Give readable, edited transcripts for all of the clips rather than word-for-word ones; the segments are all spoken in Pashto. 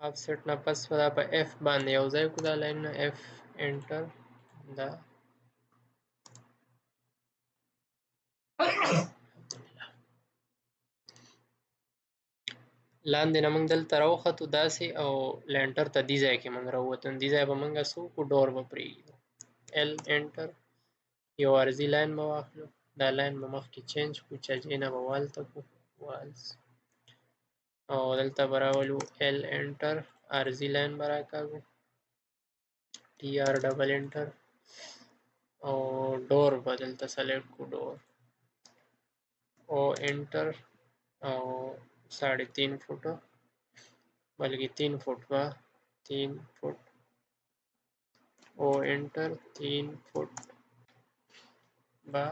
افسیټ نه پس به دا په اف باندې یو ځای کړو دا لاینونه اف انټر دا لاندې نه موږ دلته راوختو داسې او لینټر ته دې ځای کې موږ راووتو دې ځای به موږ څه وکړو ډور به پرېږدو ال انټر یو عرضي لاین به واخلو دا لاین به مخکې چینج کړو چجې نه به والته کړو والز او دلته به راولو ال انټر عرضي لاین به راکاږو ټي آر ډبل انټر او ډور به دلته سلیکټ کړو ډور او انټر او 3.5 فوټه بلکې 3 فٹ با 3 فٹ او انٹر 3 فٹ با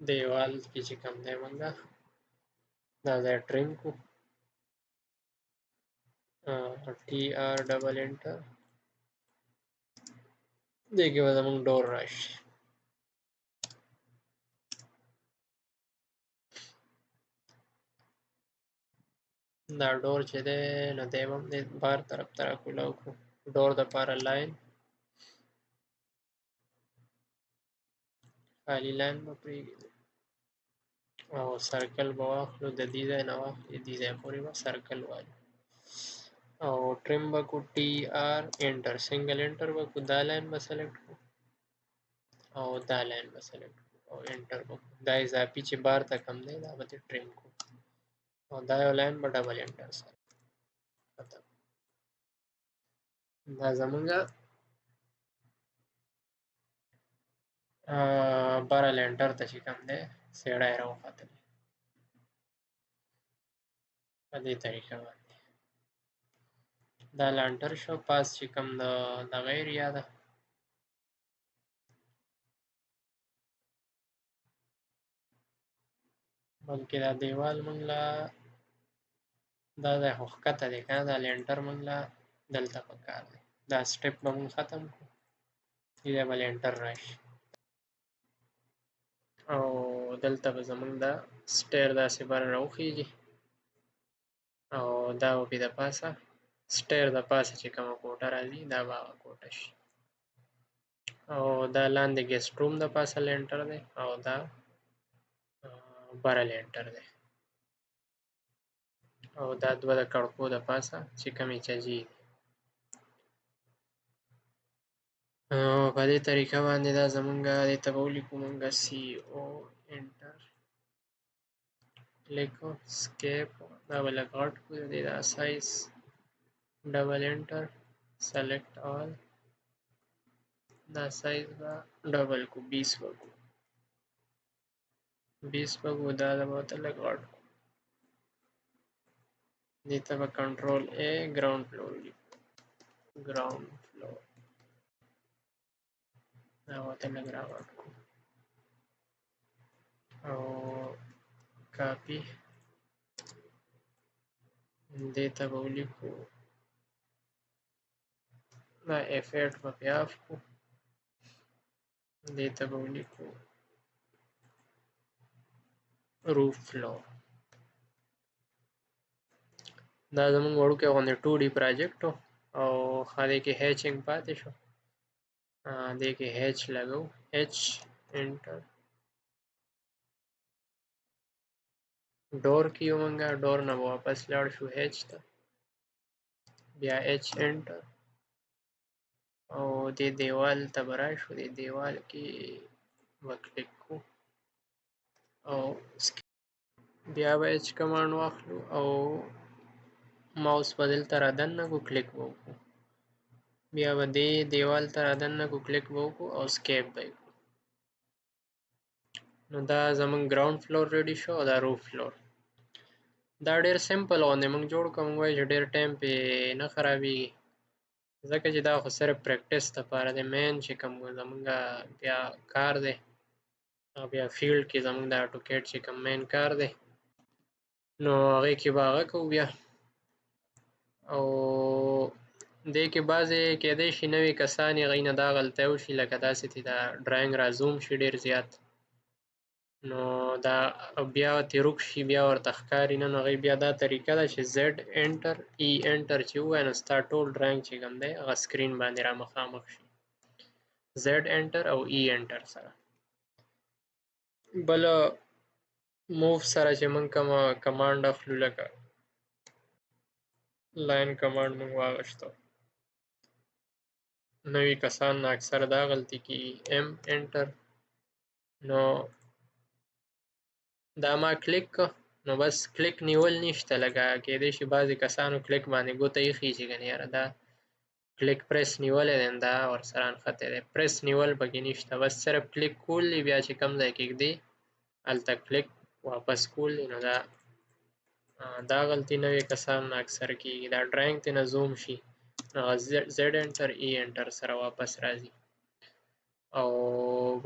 دیوال کې چې کوم دی مونږه دا ځای ټریم کو ټي آر ډبل انټر دې کې به زمونږ ډور راشي دا ډور چې دی نو دی به هم د بار طرف ته راکولاو کړو ډور دپاره لاین خالي لاین به پرېږدو او سرکل به واخلو د دې ځای نه واخلې دې ځای پورې به سرکل والو او ټریم به کو ټي آر انټر سنگل انټر به کو دا لاین به سلیکټ کړو او دا لاین به سلیکټ کړو او انټر به دا اضافي چې بار ته کم دی دا به ټریم کو او دا یو لاین به ډبل انټر سره ختم دا زمونږه بره لینټر ته چې کوم دی سیړی راوختلی په دې طریقه باندې دا لانټر شو پاس چې کوم د دغه ایریا ده بلکې دا دیوال مونږ له دا ځای خو ښکته دی که نه دا لینټر مونږ له دلته پکار دی دا سټپ به مونږ ختم کړو دې ځای به لینټر راشي او دلته به زمونږ دا سټیر داسې بر راوخیږي او دا به پې د پاسه سټیر د پاسه چې کومه کوټه راځي دا به هغه کوټه شي او دا لاندې ګیسټ روم د پاسه لینټر دی او دا بره لینټر دی او دا دوه د کړکو د پاسه چې کومې چجې دي او په دې طریقه باندې دا زمونږه دې ته به ولیکو مونږه سی او انټر لیکو سکیپ دا به لږ غټ کړو د دې دا سایز ډبل انټر سلیکټ آل دا سایز به ډبل کو 20 به کو 20 به کو دا به ورته لږ غټ کړو دې ته به کنټرول ا ګراوند فلور ولیکو ګراوند فلور دا ورته لږ راغټ کړو او کاپی دې ته به ولیکو دا F8 به پې آف کړو دې ته به ولیکو روف فلور دا زمونږ وړوکی غوندې 2D پراجیکټ و او دې کې هیچنګ پاتې شو دې کې هیچ لګو هیچ انټر ډور کې یو مونږه ډور نه واپس لاړ شو هیچ ته بیا هیچ انټر او دې دیوال ته به راشو دې دیوال کې به کلیک کړو او بیا به هیچ کمانډ واخلو او ماوس به دلته رادننه کړو کلیک به وکړو بیا به دې دیوال ته رادننه کړو کلیک به وکړو او سکیپ به یې کړو نو دا زمونږ ګراوند فلور ریډي شو او دا روف فلور دا ډېر سمپل غوندې موږ جوړ کړو موږ وایو چې ډېر ټایم پې نه خرابېږي ځکه چې دا خو صرف پریکټس دپاره دی مین چې کوم زمونږه بیا کار دی او بیا فیلډ کې زمونږ د اټوکیټ چې کوم مین کار دی نو هغې کې به هغه کوو بیا او دې کې بعضې کیدی شي نوي کسان یې هغوی نه دا غلطۍ وشي لکه داسې چې دا ډرایینګ را زوم شي ډېر زیات نو دا بیا تیروک شي بیا ورته ښکاري نه، نو هغوی بیا دا طریقه ده چې زیډ انټر ای انټر چې ووایې نو ستا ټول ډرایینګ چې کوم دی هغه سکرین باندې را مخامخ شي. زیډ انټر او ای انټر سره. بله موو سره چې موږ کومه کمانډ اخلو لکه لاین کمانډ موږ واغشتو، نوي کسان نه اکثر دا غلطي کېږي ایم انټر. نو دا ما کلیک که نو بس کلیک نیول نشته، لکه کیدای شي بعضې کسانو کلیک باندې ګوته ایښي چې ګنې یاره دا کلیک پریس نیولی دی دا ورسره نښتی دی، پریس نیول پکې نشته، بس صرف کلیک کول دی، بیا چې کوم ځای کې ږدې هلته کلیک واپس کول دی. نو دا غلطي نوي کسانو نه اکثر کېږي، دا ډرایینګ ترېنه زوم شي نو زیډ انټر ای انټر سره واپس راځي. او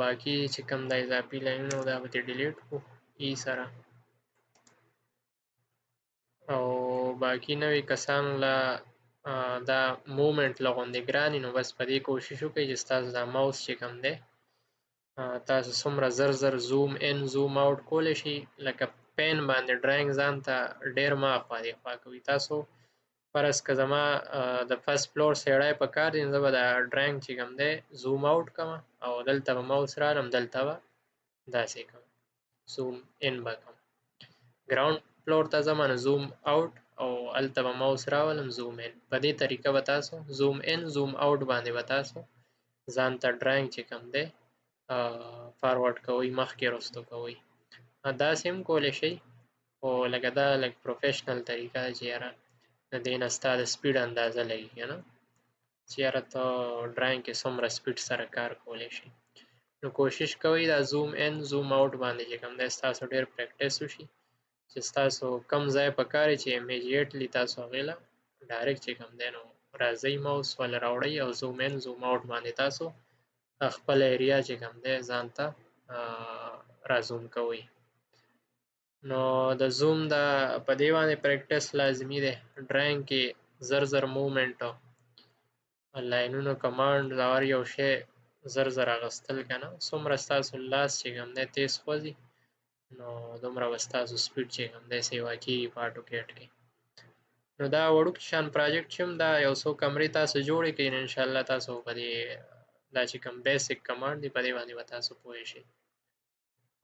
باقي چې کوم دا اضافي لاینونه دا به ترې ډیلیټ کړو ای سره. او باقي نوي کسانو له دا مومنټ له غوندې ګران نو بس په دې کوشش وکړئ چې ستاسو دا ماوس چې کوم دی تاسو څومره زر زر زوم ان زوم اوټ کولی شي، لکه پین باندې ډرایینګ ځان ته ډېر مه اخوا دېخوا کوئ. تاسو فرض که زما د فرست فلور سیړی په کار دی نو زه به دا ډرایینګ چې کوم دی زوم اوټ کوم او دلته به ماوس رالم دلته به داسې کوم زوم ان به کوم، ګراوند فلور ته ځم نو زوم اوټ او هلته به ماوس راولم زوم ان. په دې طریقه به تاسو زوم ان زوم اوټ باندې به تاسو ځان ته ډرایینګ چې کوم دی فارورډ کوئ، مخکې رستو کوئ. داسې هم کولی شئ، خو لکه دا لږ پروفیشنل طریقه ده چې یاره د دې نه ستا د سپیډ اندازه لګي که نه، چې یاره ته ډرایینګ کې څومره سپیډ سره کار کولی شي. نو کوشش کوئ دا زوم ان زوم اوټ باندې چې کوم دی ستاسو ډېر پریکټس وشي، چې ستاسو کم ځای په کار چې امیجیټلی تاسو هغې له ډایرکټ چې کوم دی نو راځئ ماوس ول راوړئ او زوم ان زوم اوټ باندې تاسو خپل ایریا چې کوم دی ځان ته را زوم کوئ. نو د زوم دا په دې باندې پریکټس لازمي دی، ډرایینګ کې زر زر موومنټ لاینونو کمانډ هر یو شی زر زر اخیستل که نه، څومره ستاسو لاس چې کوم دی تیز خوځي نو دومره به ستاسو سپیډ چې کوم دی سیوا کېږي په اټوکیټ کې. نو دا وړوکی شان پراجیکټ چې هم دا یو څو کمرې تاسو جوړې کړئ نو انشاءالله تاسو په دې دا چې کوم بیسک کمانډ دی په دې باندې به تاسو پوه شئ.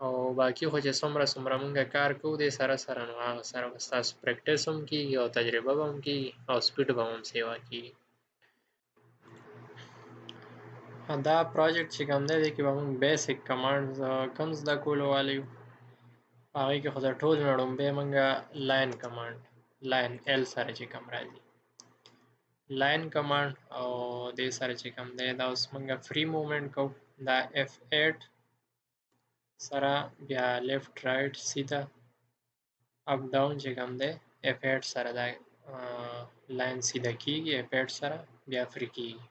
او باقي خو چې څومره موږ کار کوو دې سره سره نو هغه سره به ستاسو پریکټس هم کېږي او تجربه به هم کېږي او سپیډ به هم سیوا کېږي. دا پراجیکټ چې کوم دی دې کې به موږ بیسک کمانډز کم زده کولو والا یو. په هغې کې خو تر ټولو نه لومبی موږ لاین کمانډ لاین ال سره چې کوم راځي لاین کمانډ، او دې سره چې کوم دی دا اوس موږ فری موومنټ کوو، دا F8 سره بیا لیفټ رایټ سیده اپ ډاون چې کوم دی F8 سره دا لاین سیده کېږي، F8 سره بیا فری کېږي.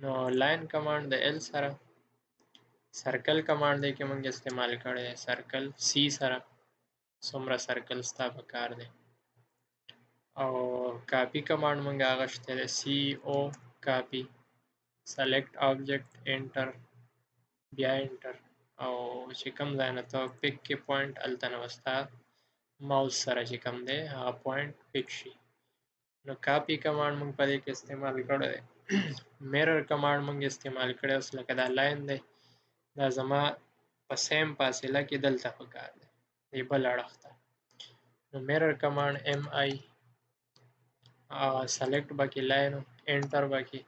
نو لاین کمانډ د ال سره، سرکل کمانډ دی کې موږ استعمال کړی دی، سرکل سی سره څومره سرکل ستا په کار دی. او کاپی کمانډ موږ اغشتی دی سی او کاپی، سلیکټ آبجیکټ انټر بیا انټر، او چې کوم ځای نه ته پک کې پوینټ هلته نه به ستا ماوس سره چې کوم دی هغه پوینټ پک شي. نو کاپی کمانډ موږ په دې کې استعمال کړی دی. میرر کمانډ موږ استعمال کړی اوس لکه دا لاین دی دا زما په سیم فاصله کې دلته په کار دی دې بل اړخ ته. نو میرر کمانډ ایم آی سلیکټ به کې لاین انټر به کې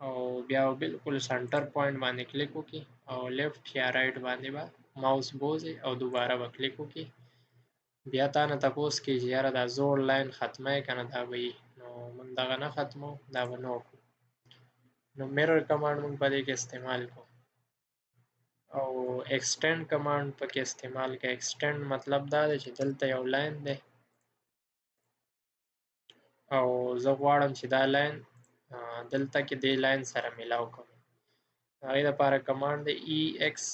او بیا بالکل سنټر پوینټ باندې کلیک وکړي او لیفټ یا رایټ باندې به ماوس بوځي او دوباره به کلیک وکړي. بیا تا نه تپوس کوي چې یاره دا زوړ لاین ختمه یې که نه، دا به وي. نو موږ دغه نه ختمو، دا به نه وکړو. نو میرر کمانډ موږ په دې کې استعمال کوو او ایکسټینډ کمانډ پکې استعمال کوي. ایکسټینډ مطلب دا دی چې دلته یو لاین دی او زه غواړم چې دا لاین دلته کې دې لاین سره میلاو کړم. هغې دپاره کمانډ دی ای ایکس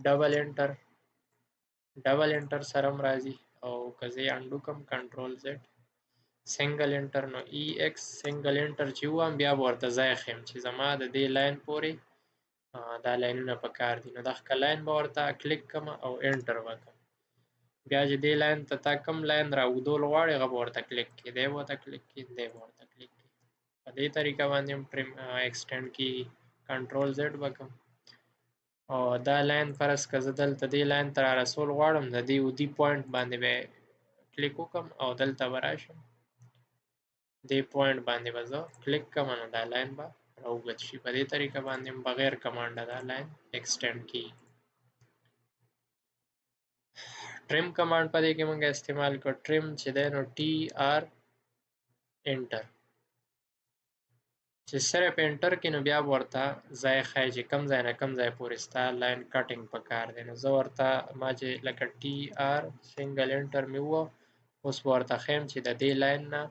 ډبل انټر، ډبل انټر سره هم راځي، او که زه یې انډو کړم کنټرول زیډ سنګل انټر. نو ای ایکس سنګل انټر چې ووایم بیا به ورته ځای ښیم چې زما د دې لاین پورې دا لاینونه په کار دي. نو دغه لاین به ورته کلیک کړم او انټر وکړم. بیا چې دې لاین ته تا کوم لاین راوګدول غواړې هغه به ورته کلیک کړي، دی به ورته کلیک کړي، دی به ورته کلیک کړي. په دې طریقه باندې هم ټریم ایکسټینډ کېږي. کنټرول زیډ وکړم او دا لاین فرض که زه دلته دې لاین ته رارسول غواړم، د دې ودي پوینټ باندې به کلیک وکړم او دلته به راشم، دې پوینټ باندې به زه کلیک کړم نو دا لاین به راوګد شي. په دې طریقه باندې بغیر کمانډه دا لاین ایکسټینډ کېږي. ټریم کمانډ په دې کې موږ استعمال کړ. ټریم چې دی نو ټي آر انټر، چې صرف انټر کې نو بیا ورته ځای ښایي چې کم ځای نه کم ځای پورې ستا لاین کټینګ په کار دی. نو زه ورته ما چې لکه ټي آر سنګل انټر مې ووه، اوس به ورته ښیم چې د دې لاین نه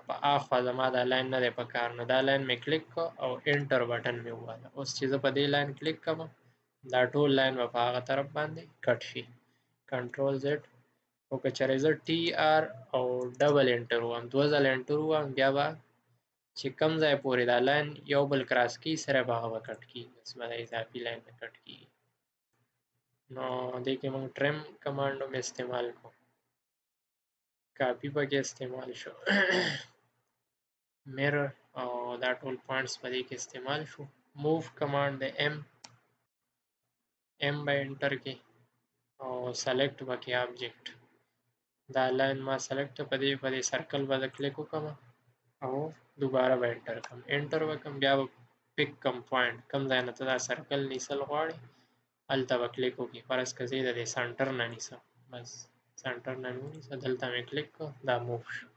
په اخوا زما دا لاین نه دی په کار. نو دا لاین مې کلیک کړ او انټر بټن مې وواهه. اوس چې زه په دې لاین کلیک کوم دا ټول لاین به په هغه طرف باندې کټ شي. کنټرول زیډ. او که چېرې زه ټي آر او ډبل انټر وواهم، دوه ځله انټر وواهم، بیا به چې کم ځای پورې دا لاین یو بل کراس کېږي صرف هغه به کټ کېږي، بس به دا اضافي لاین به کټ کېږي. نو دې کې موږ ټریم کمانډ هم استعمال کړو، کاپي پکې استعمال شو میرر او دا ټول پوینټس په دې کې استعمال شو. موو کمانډ د ام به انټر کې او سلیکټ به کې آبجیکټ. دا لاین ما سلیکټ په دې سرکل به کلیک وکړم او دوباره به انټر کړم. انټر وکړم بیا به پک کم پوینټ، کم ځای نه ته دا سرکل نیسل غواړې هلته به کلیک وکړي. فرض که زه د دې سنټر نه نیسم، بس سنټر نه مې ونیسه، دلته مې کلیک کړ، دا موو شو.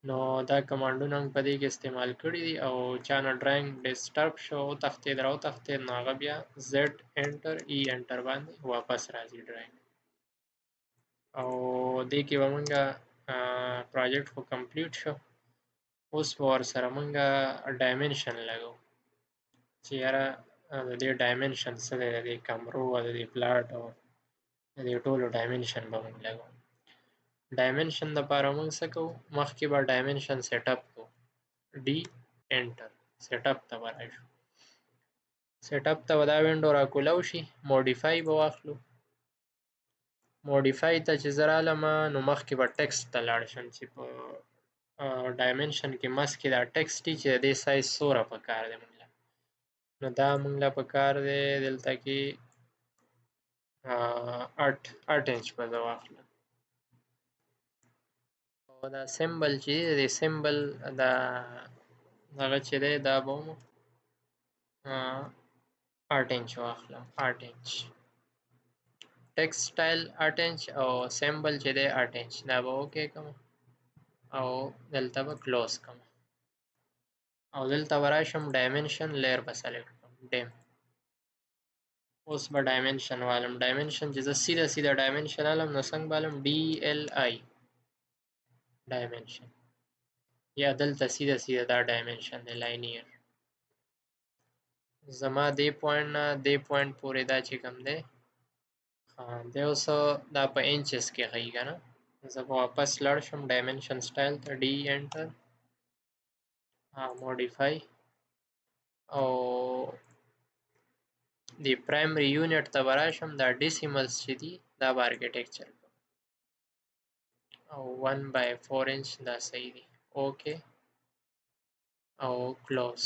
نو دا کمانډونه هم په دې کې استعمال کړي دي. او چا نه ډرایینګ ډسټرب شو وتښتېد راوتښتېد نو هغه بیا زیډ انټر ای انټر باندې واپس راځي ډرایینګ. او دې کې به مونږه پروجیکټ خو کمپلیټ شو. اوس به ورسره مونږه ډایمنشن لګو چې یاره د دې ډایمنشن څه دی، د دې کمرو او د دې پلاټ او د دې ټولو ډایمنشن به مونږ لګو. ډایمنشن دپاره مونږ څه کوو، مخکې به ډایمنشن سیټ اپ کوو، ډي انټر، سیټ اپ ته به راشو. سیټ اپ ته به دا وینډو راکولاو شي، موډیفای به واخلو. موډیفای ته چې زه رالم نو مخکې به ټکسټ ته لاړ شم چې په ډایمنشن کې مخ کې دا ټکسټ چې د دې سایز څومره پکار دی مونږ له، نو دا مونږ له پکار دی دلته کې 8 انچ به زه واخلم. او دا سمبل چې دی د سمبل دا هغه چې دی دا به 8 انچ واخلم، 8 انچ ټکسټ سټایل 8 انچ او سمبل چې دی 8 انچ. دا به اوکې کوم او دلته به کلوز کوم او دلته به راشم ډایمنشن لیر به سلیکټ کړم، ډیم. اوس به ډایمنشن والم، ډایمنشن چې زه سیده ډایمنشن والم نو څنګه والم، ډي ال آی ډایمنشن، یا دلته سیده دا ډایمنشن دی لاینیر. زما دې پوینټ نه دې پوینټ پورې دا چې کوم دی دی اوس دا په انچز کې ښیي که نه. زه به واپس لاړ شم ډایمنشن سټایل ته، ډي انټر، موډیفای او د پرایمري یونټ ته به راشم، دا ډیسیملز چې دي دا به آرکیټیکچر او 1/4 انچ دا صحیح دی، اوکې او کلوز.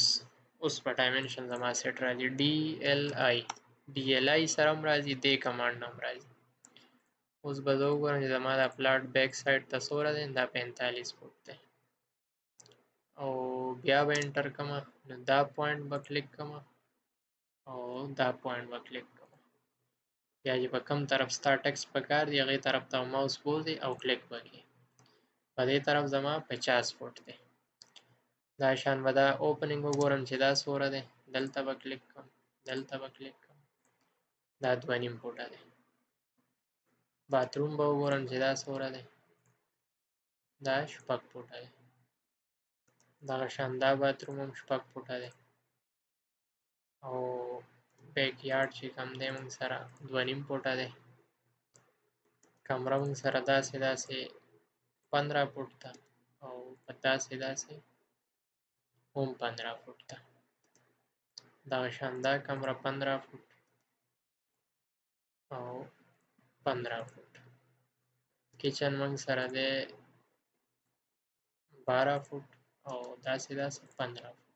اوس په ډایمنشن زما سیټ راځي، ډي ال آی، ډي ال آی سره هم راځي، دې کمانډ هم راځي. اوس به زه وګورم چې زما دا پلاټ بیک سایډ ته څومره دی، دا 45 فوټ دی او بیا به انټر کوم، نو دا پوینټ به کلیک کوم او دا پوینټ به کلیک کوم. بیا چې په کوم طرف ستا ټکسټ پکار دی هغې طرف ته ماوس بوځي او کلیک به کړي. په دې طرف زما 50 فوټ دی. دا شان به دا اوپننګ وګورم چې دا څومره دی، دلته به کلیک کوم، دلته به کلیک کوم، دا 2.5 فوټه دی. باتروم به وګورم چې دا څومره دی، دا 6 فوټه دی. دغه شان دا باتروم هم 6 فوټه دی او بیک یارډ چې کوم دی موږ سره 2.5 فوټه دی. کمره موږ سره داسې 15 فوټ ده او په داسې هم 15 فوټ ده. دغه شان دا کمره 15 فوټ او 15 فوټ. کچن موږ سره دی 12 فوټ او داسې 15 فوټ.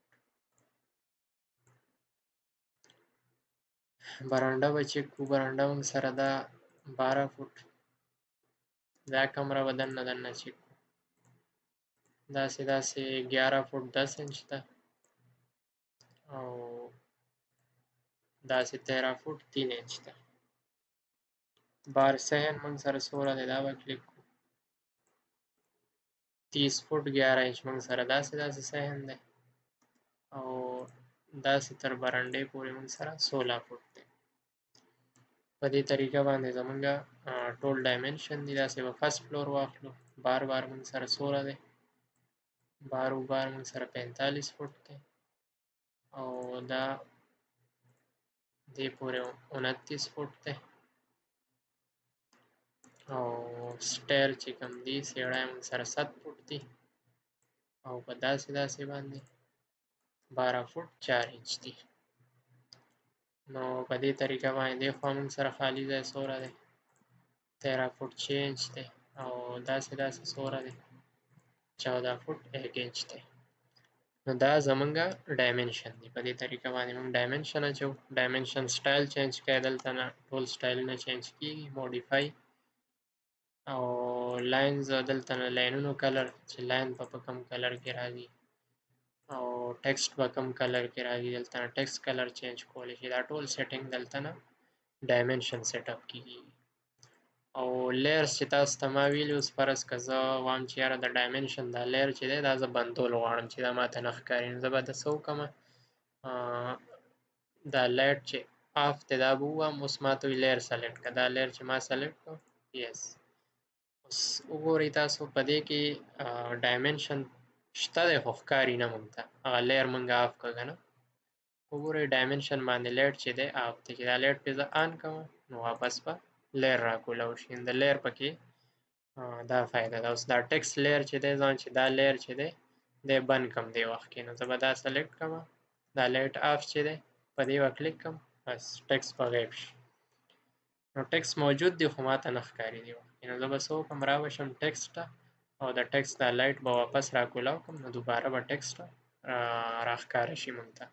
برانډه به چک کړو. برانډه موږ سره ده 12 فوټ. دا کمره به دننه چک کړو. داسې 11 فوټ 10 انچ ده او داسې 13 فوټ 3 انچ ده. بار صحن موږ سره څومره دی دا به کلیک کړو. 30 فوټ 11 انچ موږ سره داسې صحن دی او داسې تر برانډې پورې موږ سره 16 فوټ دی. په دې طریقه باندې زمونږ ټول ډایمنشن دي. داسې به فرست فلور واخلو. بار موږ سره څومره دی؟ بار موږ سره 45 فوټ دی او دا دې پورې 29 فوټ دی او سټیر چې کوم دی سیړی موږ سره 7 فوټ دی او په داسې باندې 12 فوټ 4 انچ دی. نو په دې طریقه باندې دې خوا موږ سره خالي ځای څومره دی؟ 13 فوټ 6 انچ دی او داسې څومره دی؟ 14 فوټ 1 انچ دی. نو دا زمونږ ډایمنشن دی. په دې طریقه باندې موږ ډایمنشن اچو. ډایمنشن سټایل چینج کړئ. دلته نه ټول سټایلونه چینج کېږي. موډیفای او لاینز دلته نه لاینونو کلر چې لاین په کوم کلر کې راځي او ټیکسټ په کوم کلر کې راځي. دلته نه ټیکسټ کلر چینج کولی شي. دا ټول سیټینګ دلته نه ډایمنشن سیټ اپ کېږي. او لیرز چې تاسو ته ما ویلي اوس فرض که زه وایم چې یاره د ډایمنشن دا لیر چې دی دا زه بندول غواړم چې دا ماته نه ښکاري. نو زه به د څه وکړمه دا لایټ چې آف دی دا به ووایم. اوس ماته وایي لیر سلیکټ کړه. دا لیر چې ما سلیکټ کړو یس. اوس وګورئ تاسو په دې کې ډایمنشن شته دی خو ښکاري نه مونږ ته. هغه لیر مونږ آف کړه که نه. وګورئ ډایمنشن باندې لایټ چې دی آف دی. چې دا لایټ پې زه آن کوم نو واپس به لیر راکولاو شي. د لیر پکې دا فایده ده. اوس دا ټیکسټ لیر چې دی ځان چې دا لیر چې دی دی بند کړم دې وخت کې. نو زه به دا سلیکټ کړم. دا لایټ آف چې دی په دې به کلیک کړم بس ټیکسټ به غیب شي. نو ټیکسټ موجود دی خو ماته نه ښکاري دې وخت کې. نو زه به څه وکړم را به شم ټیکسټ ته او د ټیکسټ دا لایټ به واپس راکولاو کړم نو دوباره به ټیکسټ راښکاره شي مونږ ته.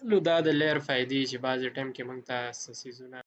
نو دا د لیر فایدې چې بعضې ټایم کې مونږ ته څه څیزونه